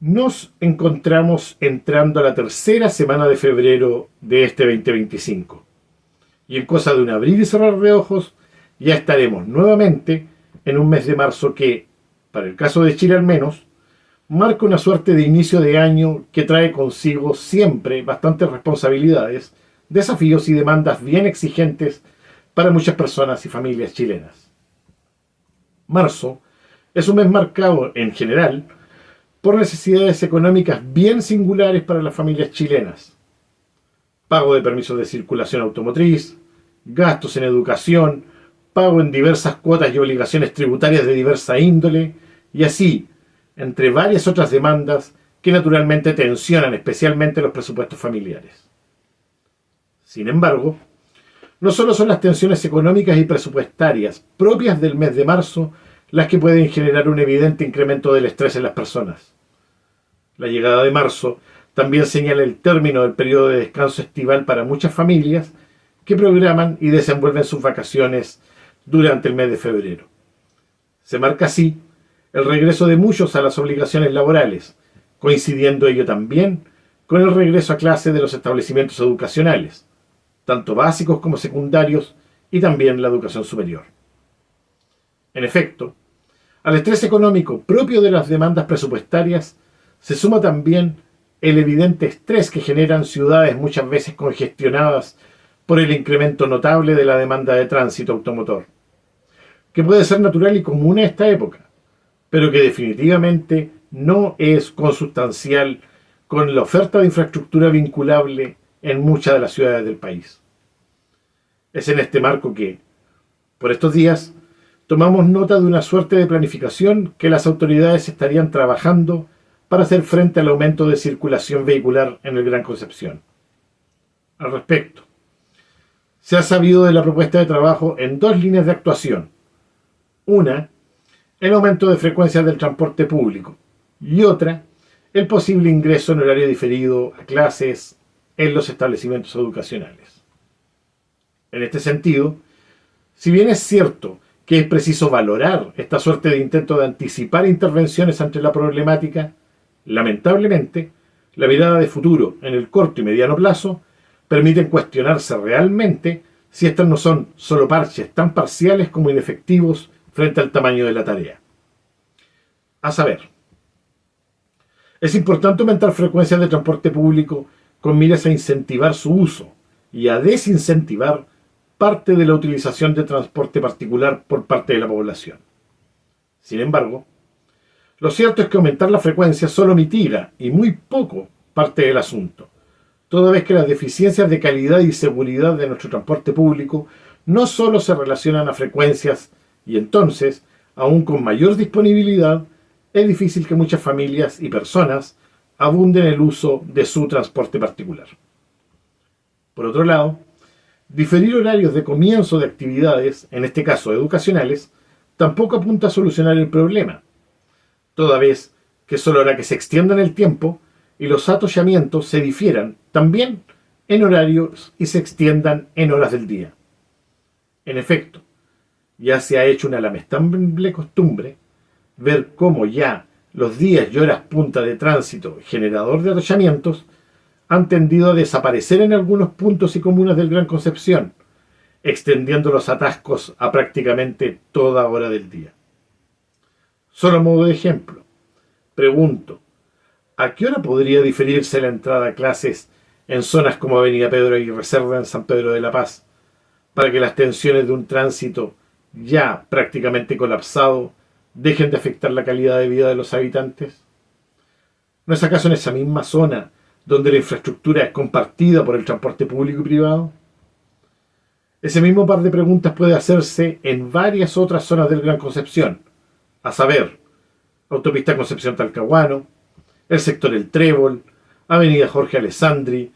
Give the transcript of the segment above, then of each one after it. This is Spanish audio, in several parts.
Nos encontramos entrando a la tercera semana de febrero de este 2025. Y en cosa de un abrir y cerrar de ojos, ya estaremos nuevamente en un mes de marzo que, para el caso de Chile al menos, marca una suerte de inicio de año que trae consigo siempre bastantes responsabilidades, desafíos y demandas bien exigentes para muchas personas y familias chilenas. Marzo es un mes marcado, en general, por necesidades económicas bien singulares para las familias chilenas. Pago de permisos de circulación automotriz, gastos en educación, pago en diversas cuotas y obligaciones tributarias de diversa índole, y así, entre varias otras demandas que naturalmente tensionan especialmente los presupuestos familiares. Sin embargo, no solo son las tensiones económicas y presupuestarias propias del mes de marzo las que pueden generar un evidente incremento del estrés en las personas. La llegada de marzo también señala el término del periodo de descanso estival para muchas familias que programan y desenvuelven sus vacaciones durante el mes de febrero. Se marca así el regreso de muchos a las obligaciones laborales, coincidiendo ello también con el regreso a clase de los establecimientos educacionales, tanto básicos como secundarios, y también la educación superior. En efecto, al estrés económico propio de las demandas presupuestarias se suma también el evidente estrés que generan ciudades muchas veces congestionadas por el incremento notable de la demanda de tránsito automotor, que puede ser natural y común a esta época, pero que definitivamente no es consustancial con la oferta de infraestructura vinculable en muchas de las ciudades del país. Es en este marco que, por estos días, tomamos nota de una suerte de planificación que las autoridades estarían trabajando para hacer frente al aumento de circulación vehicular en el Gran Concepción. Al respecto, se ha sabido de la propuesta de trabajo en dos líneas de actuación. Una, el aumento de frecuencias del transporte público, y otra, el posible ingreso en horario diferido a clases en los establecimientos educacionales. En este sentido, si bien es cierto que es preciso valorar esta suerte de intento de anticipar intervenciones ante la problemática, lamentablemente, la mirada de futuro en el corto y mediano plazo permiten cuestionarse realmente si estas no son solo parches tan parciales como inefectivos frente al tamaño de la tarea. A saber, es importante aumentar frecuencias de transporte público con miras a incentivar su uso y a desincentivar parte de la utilización de transporte particular por parte de la población. Sin embargo, lo cierto es que aumentar la frecuencia solo mitiga, y muy poco, parte del asunto, toda vez que las deficiencias de calidad y seguridad de nuestro transporte público no solo se relacionan a frecuencias, y entonces, aún con mayor disponibilidad, es difícil que muchas familias y personas abunden el uso de su transporte particular. Por otro lado, diferir horarios de comienzo de actividades, en este caso educacionales, tampoco apunta a solucionar el problema, toda vez que solo hará que se extienda en el tiempo y los atollamientos se difieran también en horarios y se extiendan en horas del día. En efecto, ya se ha hecho una lamentable costumbre ver cómo ya los días y horas punta de tránsito generador de atollamientos han tendido a desaparecer en algunos puntos y comunas del Gran Concepción, extendiendo los atascos a prácticamente toda hora del día. Solo a modo de ejemplo, pregunto, ¿a qué hora podría diferirse la entrada a clases en zonas como Avenida Pedro Aguirre Cerda en San Pedro de la Paz, para que las tensiones de un tránsito ya prácticamente colapsado dejen de afectar la calidad de vida de los habitantes? ¿No es acaso en esa misma zona donde la infraestructura es compartida por el transporte público y privado? Ese mismo par de preguntas puede hacerse en varias otras zonas del Gran Concepción, a saber, Autopista Concepción-Talcahuano, el sector El Trébol, Avenida Jorge Alessandri,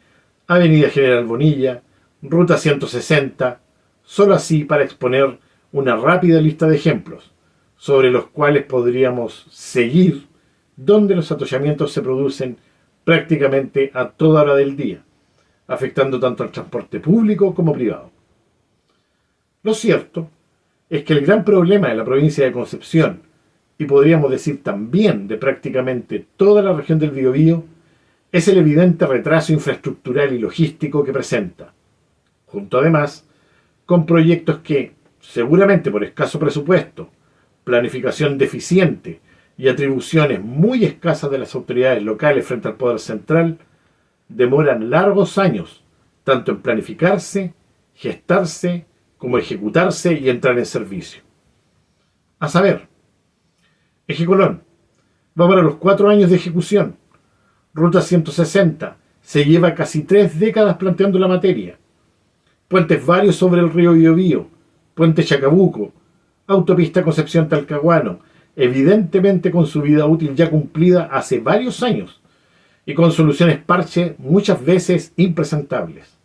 Avenida General Bonilla, Ruta 160, solo así para exponer una rápida lista de ejemplos, sobre los cuales podríamos seguir, donde los atollamientos se producen prácticamente a toda hora del día, afectando tanto al transporte público como privado. Lo cierto es que el gran problema de la provincia de Concepción, y podríamos decir también de prácticamente toda la región del Biobío, es el evidente retraso infraestructural y logístico que presenta, junto además con proyectos que, seguramente por escaso presupuesto, planificación deficiente y atribuciones muy escasas de las autoridades locales frente al poder central, demoran largos años, tanto en planificarse, gestarse, como ejecutarse y entrar en servicio. A saber, Eje Colón va para los 4 años de ejecución. Ruta 160 se lleva casi 3 décadas planteando la materia. Puentes varios sobre el río Biobío, Puente Chacabuco, Autopista Concepción-Talcahuano, evidentemente con su vida útil ya cumplida hace varios años y con soluciones parche muchas veces impresentables.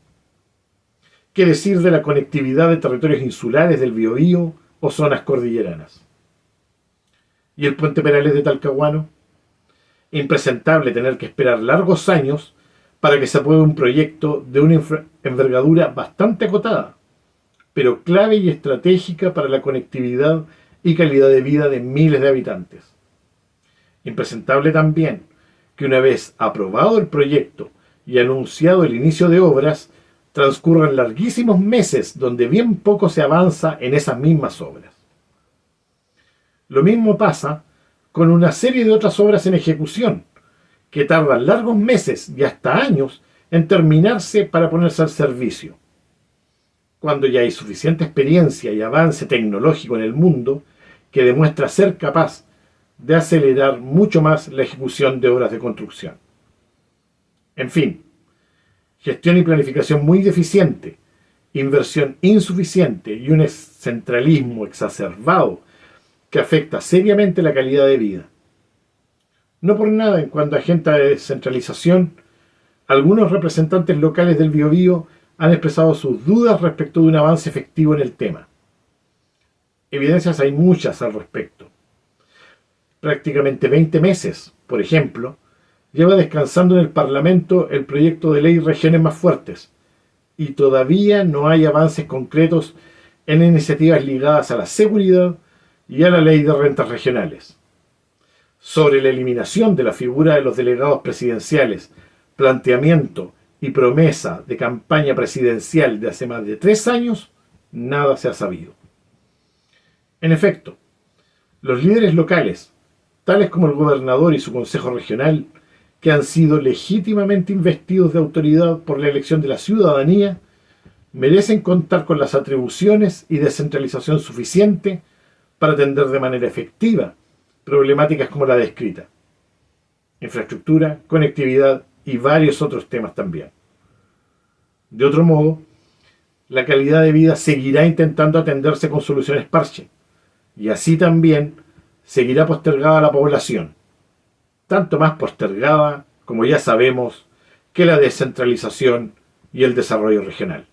¿Qué decir de la conectividad de territorios insulares del Biobío o zonas cordilleranas? ¿Y el puente Perales de Talcahuano? Impresentable tener que esperar largos años para que se apruebe un proyecto de una envergadura bastante acotada, pero clave y estratégica para la conectividad y calidad de vida de miles de habitantes. Impresentable también que una vez aprobado el proyecto y anunciado el inicio de obras, transcurran larguísimos meses donde bien poco se avanza en esas mismas obras. Lo mismo pasa con una serie de otras obras en ejecución, que tardan largos meses y hasta años en terminarse para ponerse al servicio, cuando ya hay suficiente experiencia y avance tecnológico en el mundo que demuestra ser capaz de acelerar mucho más la ejecución de obras de construcción. En fin, gestión y planificación muy deficiente, inversión insuficiente y un centralismo exacerbado que afecta seriamente la calidad de vida. No por nada, en cuanto a agenda de descentralización, algunos representantes locales del Biobío han expresado sus dudas respecto de un avance efectivo en el tema. Evidencias hay muchas al respecto. Prácticamente 20 meses, por ejemplo, lleva descansando en el Parlamento el proyecto de ley Regiones Más Fuertes, y todavía no hay avances concretos en iniciativas ligadas a la seguridad y a la ley de rentas regionales. Sobre la eliminación de la figura de los delegados presidenciales, planteamiento y promesa de campaña presidencial de hace más de 3 años, nada se ha sabido. En efecto, los líderes locales, tales como el gobernador y su consejo regional, que han sido legítimamente investidos de autoridad por la elección de la ciudadanía, merecen contar con las atribuciones y descentralización suficiente para atender de manera efectiva problemáticas como la descrita: infraestructura, conectividad y varios otros temas también. De otro modo, la calidad de vida seguirá intentando atenderse con soluciones parche, y así también seguirá postergada la población, tanto más postergada, como ya sabemos, que la descentralización y el desarrollo regional.